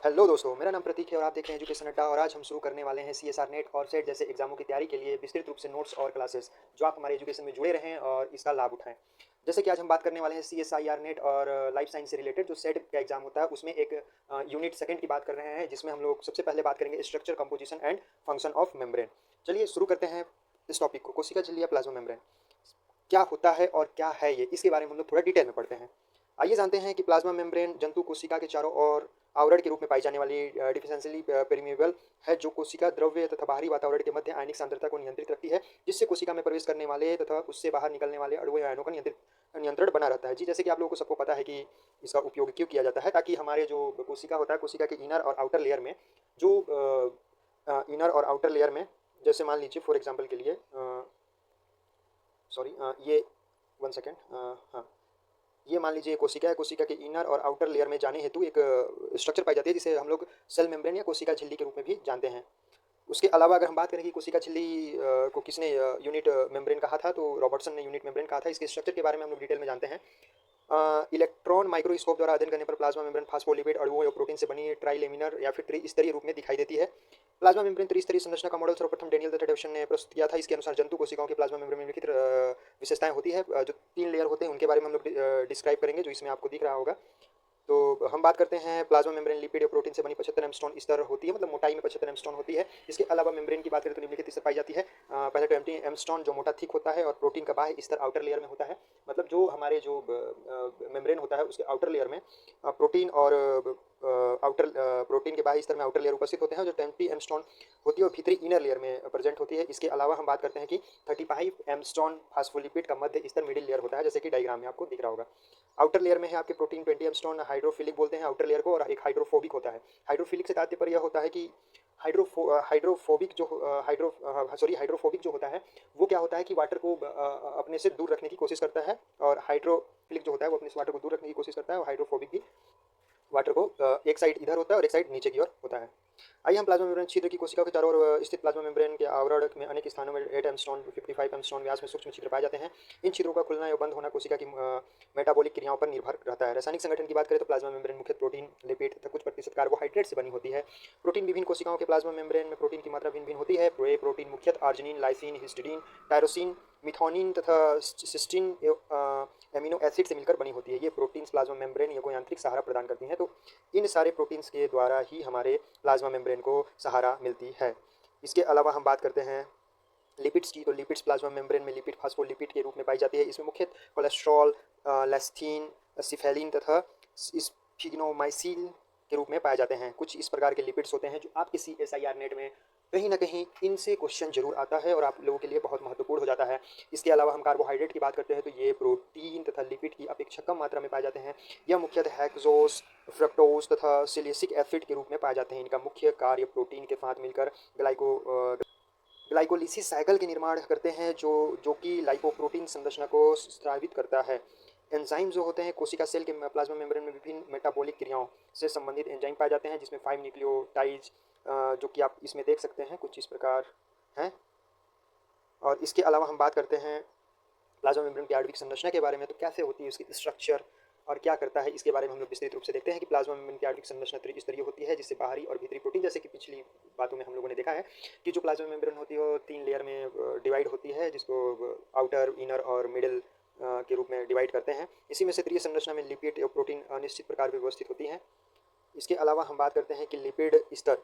Hello दोस्तों, मेरा नाम प्रतीक है और आप देख रहे हैं एजुकेशन अड्डा। और आज हम शुरू करने वाले हैं सीएसआर नेट और सेट जैसे एग्जामों की तैयारी के लिए विस्तृत रूप से नोट्स और क्लासेस, जो आप हमारे एजुकेशन में जुड़े रहें और इसका लाभ उठाएं। जैसे कि आज हम बात करने वाले हैं सीएसआईआर नेट और लाइफ साइंस से रिलेटेड जो सेट का एग्जाम होता है उसमें एक यूनिट सेकंड की बात कर रहे हैं, जिसमें हम लोग सबसे पहले बात करेंगे structure, composition and function of membrane. चलिए शुरू करते हैं इस टॉपिक को। कोशिका झिल्ली या प्लाज्मा मेम्ब्रेन क्या होता है और क्या है ये, इसके बारे में हम लोग थोड़ा डिटेल में पढ़ते हैं। आइए जानते हैं कि प्लाज्मा मेम्ब्रेन जंतु कोशिका के चारों ओर आवरण के रूप में पाई जाने वाली डिफिसेंशियली पेरिमेबल है, जो कोशिका द्रव्य तथा बाहरी वातावरण के मध्य आयनिक सांद्रता को नियंत्रित रखती है, जिससे कोशिका में प्रवेश करने वाले तथा उससे बाहर निकलने वाले अणुओं आयनों का नियंत्रण बना रहता है। जी, जैसे कि आप लोगों को सबको पता है कि इसका उपयोग क्यों किया जाता है, ताकि हमारे जो कोशिका होता है, कोशिका के इनर और आउटर लेयर में जो इनर और आउटर लेयर में, जैसे मान लीजिए फॉर एग्जाम्पल के लिए सॉरी ये वन सेकेंड, हाँ, ये मान लीजिए कोशिका है। कोशिका के इनर और आउटर लेयर में जाने हेतु एक स्ट्रक्चर पाई जाती है, जिसे हम लोग सेल मेम्ब्रेन या कोशिका झिल्ली के रूप में भी जानते हैं। उसके अलावा अगर हम बात करें कि कोशिका झिल्ली को किसने यूनिट मेम्ब्रेन कहा था, तो रॉबर्टसन ने यूनिट मेम्ब्रेन कहा था। इसके स्ट्रक्चर के बारे में हम लोग डिटेल में जानते हैं। इलेक्ट्रॉन माइक्रोस्कोप द्वारा अध्ययन करने पर प्लाज्मा मेम्ब्रेन फास्फोलिपिड अणुओं या प्रोटीन से बनी ट्राइलेमिनर या फिर त्रिस्तरीय रूप में दिखाई देती है। प्लाज्मा मेम्ब्रेन त्रिस्तरीय संरचना का मॉडल सर्वप्रथम डेनियल तथा डेविसन ने प्रस्तुत किया था। इसके अनुसार जंतु कोशिकाओं के प्लाज्मा मेम्ब्रेन में निम्नलिखित विशेषताएं होती है। जो तीन लेयर होते हैं उनके बारे में हम लोग डिस्क्राइब करेंगे, जो इसमें आपको दिख रहा होगा। तो हम बात करते हैं प्लाज्मा मेम्ब्रेन लिपिड और प्रोटीन से बनी 75 एमस्टोन स्तर होती है, मतलब मोटाई में 75 एमस्टोन होती है। इसके अलावा मेम्ब्रेन की बात करें तो निम्नलिखित स्तर पाई जाती है। पहले 20 एमस्टोन जो मोटा थिक होता है, और प्रोटीन का बाह्य स्तर आउटर लेयर में होता है। मतलब जो हमारे जो मेम्ब्रेन होता है उसके आउटर लेयर में प्रोटीन और आउटर प्रोटीन के बाह्य स्तर में आउटर लेयर उपस्थित होते हैं, जो 20 एमस्टोन होती है और भीतरी इनर लेयर में प्रेजेंट होती है। इसके अलावा हम बात करते हैं कि 35 एमस्टोन फास्फोलिपिड का मध्य स्तर मिडिल लेयर होता है, जैसे कि डायग्राम में आपको दिख रहा होगा। आउटर लेयर में है आपके प्रोटीन 20 एमस्टोन, हाइड्रोफिलिक बोलते हैं आउटर लेयर को, और एक हाइड्रोफोबिक होता है। हाइड्रोफिलिक से तात्पर्य यह होता है कि हाइड्रोफोबिक जो हाइड्रोफोबिक जो होता है वो क्या होता है कि वाटर को अपने से दूर रखने की कोशिश करता है, और हाइड्रोफिलिक जो होता है वो अपने से वाटर को दूर रखने की कोशिश करता है, और हाइड्रोफोबिक भी वाटर को एक साइड इधर होता है और एक साइड नीचे की ओर होता है। आइए हम प्लाज्मा मेम्ब्रेन छिद्र की कोशिका के चारों ओर स्थित प्लाज्मा मेम्ब्रेन के आवरण में अनेक स्थानों में 8 एमस्टोन 55 एमस्टोन व्यास में सूक्ष्म छिद्र पाए जाते हैं। इन छिद्रों का खुलना या बंद होना कोशिका की मेटाबॉलिक क्रियाओं पर निर्भर रहता है। रासायनिक संगठन की बात करें तो प्लाज्मा मेम्ब्रेन मुख्य प्रोटीन, लिपिड तथा कुछ प्रतिशत कार्बोहाइड्रेट से बनी होती है। प्रोटीन विभिन्न कोशिकाओं के प्लाज्मा मेम्ब्रेन में प्रोटीन की मात्रा भिन्न भिन्न होती है। ये प्रोटीन मुख्यतः आर्जिनिन, लाइसिन, हिस्टिडीन, टायरोसिन, मिथोनिन तथा सिस्टीन एमिनो एसिड से मिलकर बनी होती है। ये प्रोटीन्स प्लाज्मा मेम्ब्रेन को यांत्रिक सहारा प्रदान करती हैं। तो इन सारे प्रोटीन्स के द्वारा ही हमारे प्लाज्मा मेम्ब्रेन को सहारा मिलती है। इसके अलावा हम बात करते हैं लिपिड्स की, तो लिपिड्स प्लाज्मा मेम्ब्रेन में लिपिड फास्फोलिपिड के रूप में पाई जाती है। इसमें मुख्य कोलेस्ट्रॉल, लेस्थीन, सिफेलिन तथा स्फिग्नोमाइसिन के रूप में पाए जाते हैं। कुछ इस प्रकार के लिपिड्स होते हैं जो आपके सीएसआईआर नेट में कहीं ना कहीं इनसे क्वेश्चन जरूर आता है और आप लोगों के लिए बहुत महत्वपूर्ण हो जाता है। इसके अलावा हम कार्बोहाइड्रेट की बात करते हैं तो ये प्रोटीन तथा लिपिड की अपेक्षा कम मात्रा में पाए जाते हैं। यह मुख्यतः हेक्सोस, फ्रक्टोज तथा सिलिसिक एसिड के रूप में पाए जाते हैं। इनका मुख्य कार्य प्रोटीन के साथ मिलकर ग्लाइकोलिसिस साइकिल के निर्माण करते हैं, जो कि लाइपोप्रोटीन संरचना को स्रावित करता है। एंजाइम जो होते हैं कोशिका सेल के प्लाज्मा मेम्ब्रेन में विभिन्न मेटाबॉलिक क्रियाओं से संबंधित एंजाइम पाए जाते हैं, जिसमें 5 न्यूक्लियोटाइड जो कि आप इसमें देख सकते हैं कुछ इस प्रकार हैं। और इसके अलावा हम बात करते हैं प्लाज्मा मेम्ब्रेन की आणविक संरचना के बारे में, तो कैसे होती है उसकी स्ट्रक्चर और क्या करता है, इसके बारे में हम लोग विस्तृत रूप से देखते हैं कि प्लाज्मा मेम्ब्रेन की आणविक संरचना त्रिस्तरीय होती है, जिससे बाहरी और भीतरी प्रोटीन, जैसे कि पिछली बातों में हम लोगों ने देखा है कि जो प्लाज्मा मेम्ब्रेन होती है वो 3 लेयर में डिवाइड होती है, जिसको आउटर, इनर और मिडिल के रूप में डिवाइड करते हैं। इसी में से त्रिय संरचना में लिपिड और प्रोटीन अनिश्चित प्रकार में व्यवस्थित होती हैं। इसके अलावा हम बात करते हैं कि लिपिड स्तर,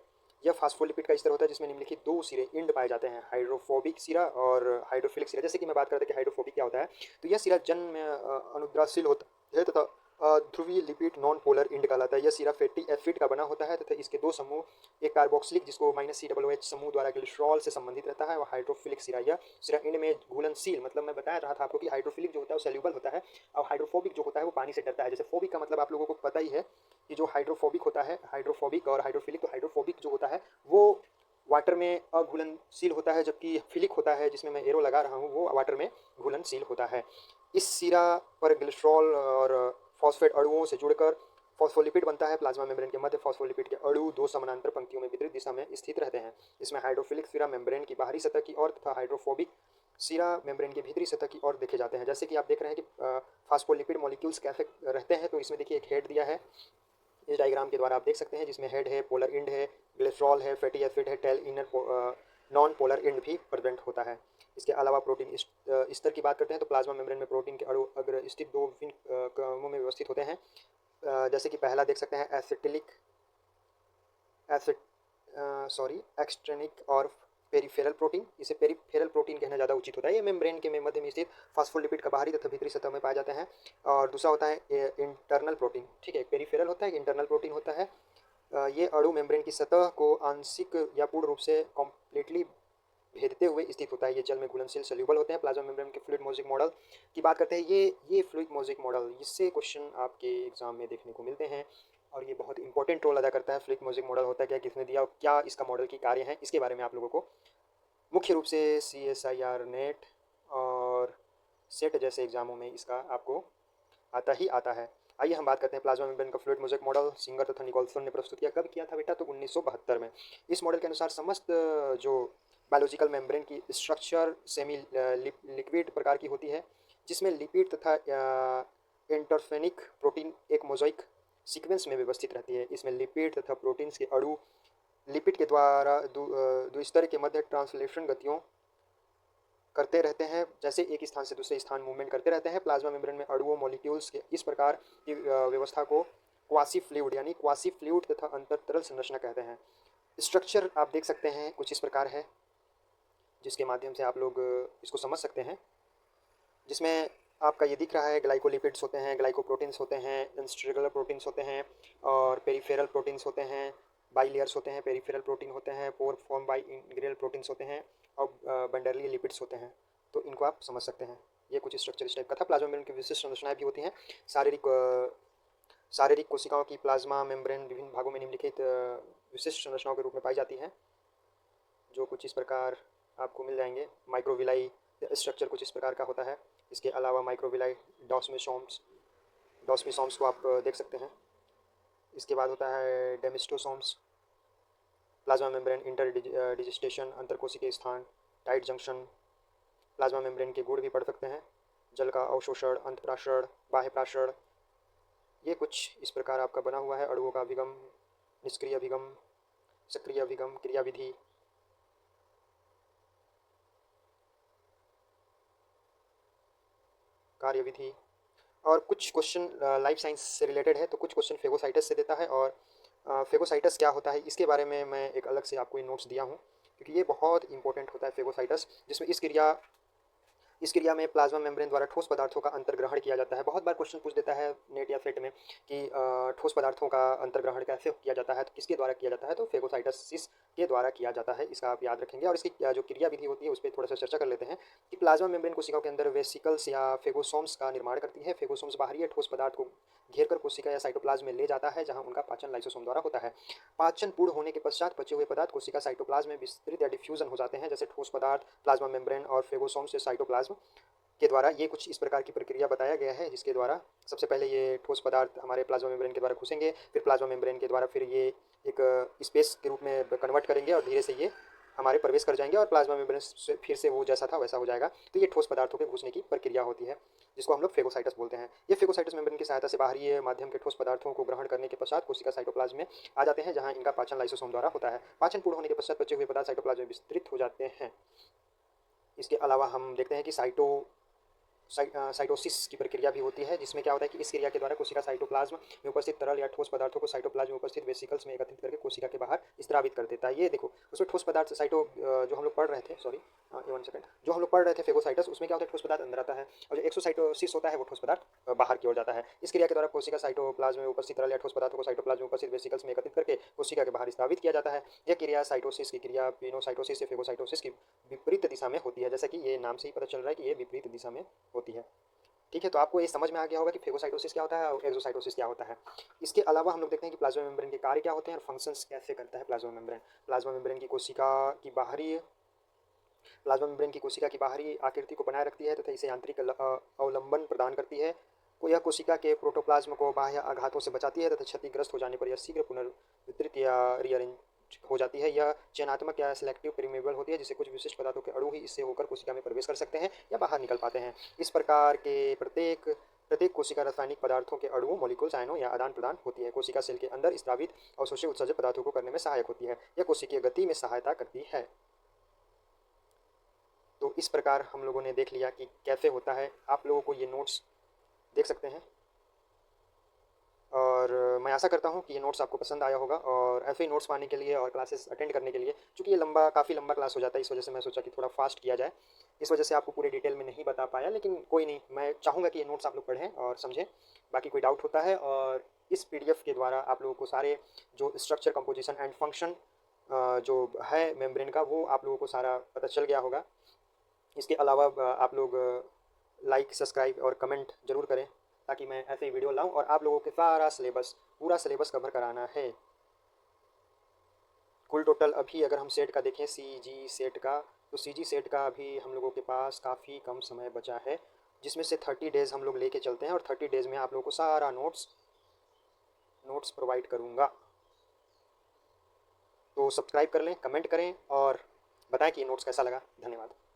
यह फास्फोलिपिड का स्तर होता है, जिसमें निम्नलिखित 2 सिरे इंड पाए जाते हैं, हाइड्रोफोबिक सिरा और हाइड्रोफिलिक सिरा। जैसे कि मैं बात करता कि हाइड्रोफोबिक क्या होता है, तो यह सिरा जन्म में अनुद्राशील होता है तथा ध्रुवीय लिपिड नॉन पोलर इंड कहलाता है। यह सिरा फैटी एसिड का बना होता है तथा इसके 2 समूह, एक कार्बोक्सिलिक जिसको -COOH समूह द्वारा ग्लिसरॉल से संबंधित रहता है, और हाइड्रोफिलिक सिरा। यह सिरा इंड में घुलनशील, मतलब मैं बता रहा था आपको कि हाइड्रोफिलिक जो होता है वो सेल्यूबल होता है, और हाइड्रोफोबिक जो होता है वो पानी से डरता है। जैसे फोबिक का मतलब आप लोगों को पता ही है कि जो हाइड्रोफोबिक होता है, हाइड्रोफोबिक और हाइड्रोफिलिक, तो हाइड्रोफोबिक जो होता है वो वाटर में अघुलनशील होता है, जबकि फिलिक होता है जिसमें मैं एरो लगा रहा हूँ वो वाटर में घुलनशील होता है। इस सिरा पर ग्लिसरॉल और फॉस्फेट अणुओं से जुड़कर फॉस्फोलिपिड बनता है। प्लाज्मा मेम्ब्रेन के मध्य फॉस्फोलिपिड के अणु 2 समानांतर पंक्तियों में विपरीत दिशा में स्थित रहते हैं। इसमें हाइड्रोफिलिक सिरा मेम्ब्रेन की बाहरी सतह की ओर तथा हाइड्रोफोबिक सिरा मेम्ब्रेन की भीतरी सतह की ओर देखे जाते हैं। जैसे कि आप देख रहे हैं कि फास्फोलिपिड मॉलिक्यूल्स कैसे रहते हैं, तो इसमें देखिए एक हेड दिया है, इस डायग्राम के द्वारा आप देख सकते हैं, जिसमें हेड है, पोलर एंड है, ग्लिसरॉल है, फैटी एसिड है, tail, inner non polar end भी प्रेजेंट होता है। इसके अलावा प्रोटीन स्तर की बात करते हैं तो प्लाज्मा मेम्ब्रेन में प्रोटीन के अणु अग्र स्थित दो विभिन्न क्रमों में व्यवस्थित होते हैं। जैसे कि पहला देख सकते हैं एसिटिलिक एसिड एक्सट्रेनिक और पेरिफेरल प्रोटीन। इसे पेरिफेरल प्रोटीन कहना ज़्यादा उचित होता है। ये मेम्ब्रेन के में मध्य में स्थित फास्फोलिपिड का बाहरी तथा भीतरी सतह में पाए जाते हैं। और दूसरा होता है इंटरनल प्रोटीन। ठीक है, एक पेरिफेरल होता है, एक इंटरनल प्रोटीन होता है। ये अणु मेम्ब्रेन की सतह को आंशिक या पूर्ण रूप से कम्प्लीटली भेदते हुए स्थित होता है। ये जल में घुलनशील सोल्यूबल होते हैं। प्लाज्मा मेम्ब्रेन के फ्लूइड मोज़ेक मॉडल की बात करते हैं। ये फ्लूइड मोज़ेक मॉडल, इससे क्वेश्चन आपके एग्जाम में देखने को मिलते हैं और ये बहुत इंपॉर्टेंट रोल अदा करता है। फ्लूइड मोज़ेक मॉडल होता है क्या, किसने दिया, क्या इसका मॉडल की कार्य है, इसके बारे में आप लोगों को मुख्य रूप से CSIR नेट और सेट जैसे एग्जामों में इसका आपको आता ही आता है। आइए हम बात करते हैं प्लाज्मा मेम्ब्रेन का फ्लूइड मोज़ेक मॉडल सिंगर तथा निकोलसन ने प्रस्तुत किया। कब किया था बेटा, तो 1972 में। इस मॉडल के अनुसार समस्त जो बायोलॉजिकल मेम्ब्रेन की स्ट्रक्चर सेमी लिक्विड प्रकार की होती है, जिसमें लिपिड तथा इंटरफेनिक प्रोटीन एक मोज़ेक सीक्वेंस में व्यवस्थित रहती है। इसमें लिपिड तथा प्रोटीन्स के अणु लिपिड के द्वारा द्विस्तर के मध्य ट्रांसलेशन गतियों करते रहते हैं, जैसे एक स्थान से दूसरे स्थान मूवमेंट करते रहते हैं। प्लाज्मा मेम्ब्रेन में अणुओं मॉलिक्यूल्स के इस प्रकार की व्यवस्था को क्वासी फ्लूइड यानी क्वासी फ्लूइड तथा अंतरतरल संरचना कहते हैं। स्ट्रक्चर आप देख सकते हैं कुछ इस प्रकार है, जिसके माध्यम से आप लोग इसको समझ सकते हैं। जिसमें आपका ये दिख रहा है ग्लाइकोलिपिड्स होते हैं, ग्लाइकोप्रोटीन्स होते हैं, इंस्ट्रेगुलर प्रोटीन्स होते हैं और पेरिफेरल प्रोटीन्स होते हैं, बाइलेयर्स होते हैं, पेरिफेरल प्रोटीन होते हैं, पोर फॉर्म बाई इंग्रेल प्रोटीन्स होते हैं और बंडरली लिपिड्स होते हैं। तो इनको आप समझ सकते हैं। ये कुछ स्ट्रक्चर इस टाइप का था। प्लाज्मा मेम्ब्रेन की विशिष्ट संरचनाएं भी होती हैं। शारीरिक कोशिकाओं की प्लाज्मा मेम्ब्रेन विभिन्न भागों में निम्नलिखित विशिष्ट संरचनाओं के रूप में पाई जाती है, जो कुछ इस प्रकार आपको मिल जाएंगे। माइक्रोविलाई स्ट्रक्चर कुछ इस प्रकार का होता है। इसके अलावा माइक्रोविलाई डॉसमिसोम्स को आप देख सकते हैं। इसके बाद होता है डेमिस्टोसोम्स। प्लाज्मा मेम्ब्रेन इंटर डिजिस्टेशन, अंतरकोशिकीय स्थान, टाइट जंक्शन। प्लाज्मा मेम्ब्रेन के गुण भी पढ़ सकते हैं, जल का अवशोषण, अंतःप्राशरण, बाह्य प्राशरण। ये कुछ इस प्रकार आपका बना हुआ है। अणुओं का अभिगम, निष्क्रिय अभिगम, सक्रिय अभिगम, क्रियाविधि, कार्यविधि। और कुछ क्वेश्चन लाइफ साइंस से रिलेटेड है, तो कुछ क्वेश्चन फेगोसाइटस से देता है। और फेगोसाइटस क्या होता है इसके बारे में मैं एक अलग से आपको नोट्स दिया हूँ, क्योंकि ये बहुत इंपॉर्टेंट होता है फेगोसाइटस, जिसमें इस क्रिया में प्लाज्मा मेम्ब्रेन द्वारा ठोस पदार्थों का अंतर्ग्रहण किया जाता है। बहुत बार क्वेश्चन पूछ देता है नेट या सेट में कि ठोस पदार्थों का अंतर्ग्रहण कैसे किया जाता है, तो किसके द्वारा किया जाता है, तो फेगोसाइटोसिस के द्वारा किया जाता है। इसका आप याद रखेंगे। और इसकी जो क्रियाविधि होती है उस पर थोड़ा सा चर्चा कर लेते हैं कि प्लाज्मा मेम्ब्रेन कोशिकाओं के अंदर वेसिकल्स या फेगोसोम्स का निर्माण करती है। फेगोसोम्स बाहरी ठोस पदार्थ को घेर कर कोशिका या साइटोप्लाज्म में ले जाता है, जहां उनका पाचन लाइसोसोम द्वारा होता है। पाचन पूर्ण होने के पश्चात बचे हुए पदार्थ कोशिका साइटोप्लाज्म में विस्तृत या डिफ्यूजन हो जाते हैं, जैसे ठोस पदार्थ प्लाज्मा मेम्ब्रेन और फेगोसोम से साइटोप्लाज्म के द्वारा। ये कुछ इस प्रकार की प्रक्रिया बताया गया है, जिसके द्वारा सबसे पहले ये ठोस पदार्थ हमारे प्लाज्मा मेम्ब्रेन के द्वारा घुसेंगे, फिर प्लाज्मा मेम्ब्रेन के द्वारा फिर ये एक स्पेस के रूप में कन्वर्ट करेंगे और धीरे से ये हमारे प्रवेश कर जाएंगे और प्लाज्मा मेम्ब्रेन से फिर से वो जैसा था वैसा हो जाएगा। तो ये ठोस पदार्थों के घुसने की प्रक्रिया होती है, जिसको हम लोग फेगोसाइटस बोलते हैं। ये फेगोसाइटस मेम्ब्रेन की सहायता से बाहरी माध्यम के ठोस पदार्थों को ग्रहण करने के पश्चात कोशिका साइटोप्लाज्म में आ जाते हैं, जहां इनका पाचन लाइसोसोम द्वारा होता है। पाचन पूर्ण होने के पश्चात बचे हुए पदार्थ साइटोप्लाज्म में विस्तृत हो जाते हैं। इसके अलावा हम देखते हैं कि साइटोसिस की प्रक्रिया भी होती है, जिसमें क्या होता है कि इस क्रिया के द्वारा कोशिका साइटोप्लाज्म में उपस्थित तरल या ठोस पदार्थों को साइटोप्लाज्म में उपस्थित वेसिकल्स में एकत्रित करके कोशिका के बाहर स्त्रावित कर देता है। ये देखो उसमें ठोस पदार्थ जो हम लोग पढ़ रहे थे, सॉरी 1 सेकंड, जो हम लोग पढ़ रहे थे फेगोसाइटस, उसमें क्या होता है ठोस पदार्थ अंदर आता है और जो एक्सोसाइटोसिस होता है वो ठोस पदार्थ बाहर की ओर जाता है। इस क्रिया के द्वारा कोशिका साइटोप्लाज्म में उपस्थित तरल या ठोस पदार्थों को साइटोप्लाज्म में उपस्थित वेसिकल्स में एकत्रित करके कोशिका के बाहर स्त्रावित किया जाता है। यह क्रिया साइटोसिस की क्रिया पिनोसाइटोसिस से फेगोसाइटोसिस की विपरीत दिशा में होती है, जैसा कि ये नाम से ही पता चल रहा है कि ये विपरीत दिशा में होती है। ठीक है, तो आपको ये समझ में आ गया होगा कि फेगोसाइटोसिस क्या होता है और एक्सोसाइटोसिस क्या होता है। इसके अलावा हम लोग देखते हैं कि प्लाज्मा मेम्ब्रेन के कार्य क्या होते हैं और फंक्शंस कैसे करता है प्लाज्मा मेम्ब्रेन। प्लाज्मा मेम्ब्रेन की कोशिका की बाहरी आकृति को बनाए रखती है तथा इसे यांत्रिक अवलंबन प्रदान करती है। यह कोशिका के प्रोटोप्लाज्म को बाह्य आघातों से बचाती है तथा क्षतिग्रस्त हो जाने पर यह शीघ्र पुनर्वितरित या रीअरेंज हो जाती है। यह चयनात्मक या सिलेक्टिव परमेबल होती है, जिससे कुछ विशिष्ट पदार्थों के अणु ही इससे होकर कोशिका में प्रवेश कर सकते हैं या बाहर निकल पाते हैं। इस प्रकार के प्रत्येक प्रत्येक कोशिका रासायनिक पदार्थों के अणुओं, मॉलिक्यूल्स, आयनों या आदान प्रदान होती है। कोशिका सेल के अंदर स्रावित अवशोषित उत्सर्जक पदार्थों को करने में सहायक होती है। यह कोशिकीय गति में सहायता करती है। तो इस प्रकार हम लोगों ने देख लिया कि कैसे होता है। आप लोगों को ये नोट्स देख सकते हैं और मैं आशा करता हूँ कि ये नोट्स आपको पसंद आया होगा। और ऐसे ही नोट्स पाने के लिए और क्लासेस अटेंड करने के लिए, चूँकि ये काफ़ी लंबा क्लास हो जाता है, इस वजह से मैं सोचा कि थोड़ा फास्ट किया जाए। इस वजह से आपको पूरे डिटेल में नहीं बता पाया, लेकिन कोई नहीं, मैं चाहूँगा कि ये नोट्स आप लोग पढ़ें और समझें। बाकी कोई डाउट होता है और इस पीडीएफ के द्वारा आप लोगों को सारे जो स्ट्रक्चर, कंपोजिशन एंड फंक्शन जो है मेम्ब्रेन का, वो आप लोगों को सारा पता चल गया होगा। इसके अलावा आप लोग लाइक, सब्सक्राइब और कमेंट जरूर करें, ताकि मैं ऐसे ही वीडियो लाऊं। और आप लोगों के पूरा सिलेबस कवर कराना है। कुल टोटल अभी अगर हम सेट का देखें, सीजी सेट का, तो सीजी सेट का अभी हम लोगों के पास काफ़ी कम समय बचा है, जिसमें से 30 डेज़ हम लोग लेके चलते हैं और 30 डेज़ में आप लोगों को सारा नोट्स प्रोवाइड करूँगा। तो सब्सक्राइब कर लें, कमेंट करें और बताएं कि ये नोट्स कैसा लगा। धन्यवाद।